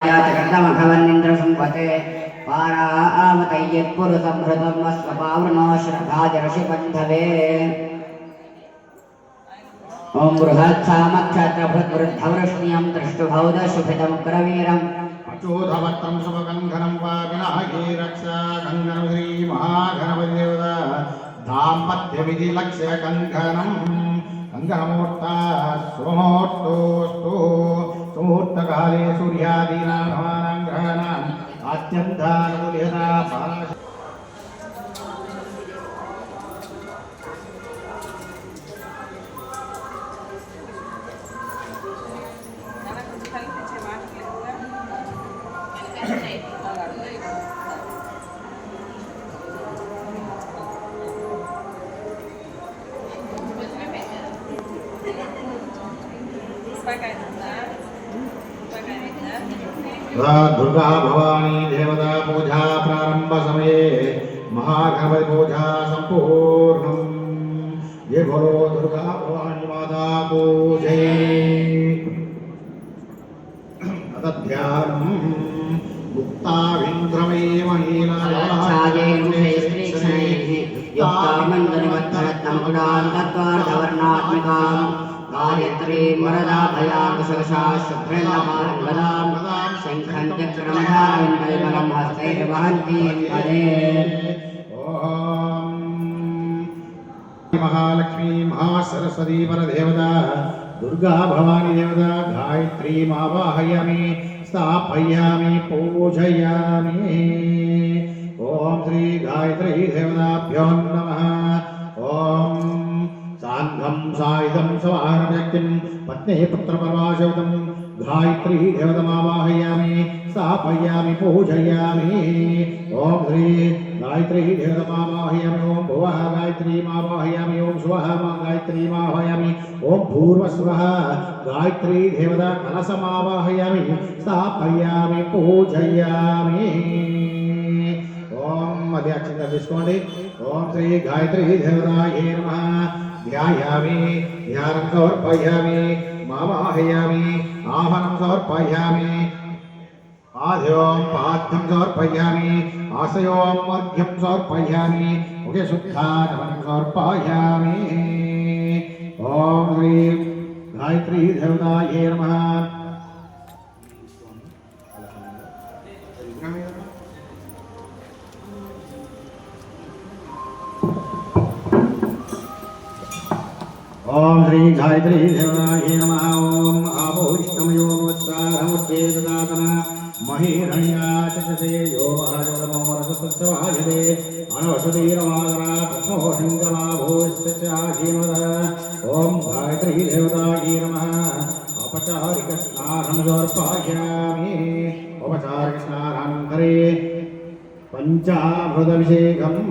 कर्तमघवन्निन्द्रसंपते पारावतय्यत्पुरुषभृतं वस्वपावृणो श्रद्धाजर्षिबन्धवे ॐ बृहत्सामक्षत्रभृद्वृद्धवृष्ण्यं दृष्टुभौदशुभितमुग्रवीरम् अचोधवत्रं शुभगन्धनं वाविनागी रक्षा गन्धनं श्रीमहागणपतिदेवता दाम्पत्यविधिलक्ष्य गन्धनं गन्धनमूर्ता सुमुहूर्तोऽस्तु सुमुहूर्तकाले सूर्यादीनां भवानां ग्रहाणाम् अत्यन्तानुकूल्यता दुर्गा भवानी देवता पूजा प्रारंभ समये महागणपति पूजा संपूर्णम। ये बोलो दुर्गा भवानी माता को जय। तद्ध्यानम् मुक्ताभिन्द्रमे गायत्री वरदाभयाकुशशाशुभ्रन्दमालङ्गदां शङ्खं चक्रमधारविन्दलमलं हस्तैर्वहन्तीं पदे। महालक्ष्मी महासरस्वती परदेवता दुर्गा भवानी देवता गायत्रीम् आवाहयामि स्थापयामि पूजयामि। ओम श्री गायत्री देवताभ्यो नमः। ओम साङ्गं सायुधं सवाहनव्यक्तिं पत्नी पुत्रपरमाशुतं गायत्री देवतमावाहयामि स्थापयामि पूजयामि। ओम श्री गायत्री देवतमावाहयामि। ओम भुवः गायत्रीमावाहयामि। ओम स्वः गायत्रीमावाहयामि। ओम भूर्वस्वः गायत्री देवता कलशमावाहयामि स्थापयामि पूजयामि। ओम अध्यक्षता తీసుకోండి। ओम श्री गायत्री देवतायै नमः। ध्यायामि ध्यानं समर्पयामि मावाहयामि आह्वानं समर्पयामि। आद्यों पाद्यं समर्पयामि आशयों मध्यं समर्पयामि मुखे शुद्धानमं समर्पयामि। ओम श्री गायत्री देवतायै नमः। ओम श्री गायत्री देवतायै नमः। ओम आपोष्टमयो वत्सारमुच्चे ददातना महीरण्या चक्षते यो महाजोदमोरसत्सवायते अनवसतीरमादरा तस्मो शङ्कराभूश्चाशीमद। ओम गायत्री देवतायै नमः। औपचारिकस्नानं समर्पयामि। औपचारिकस्नानानन्तरे पञ्चामृतभिषेकम्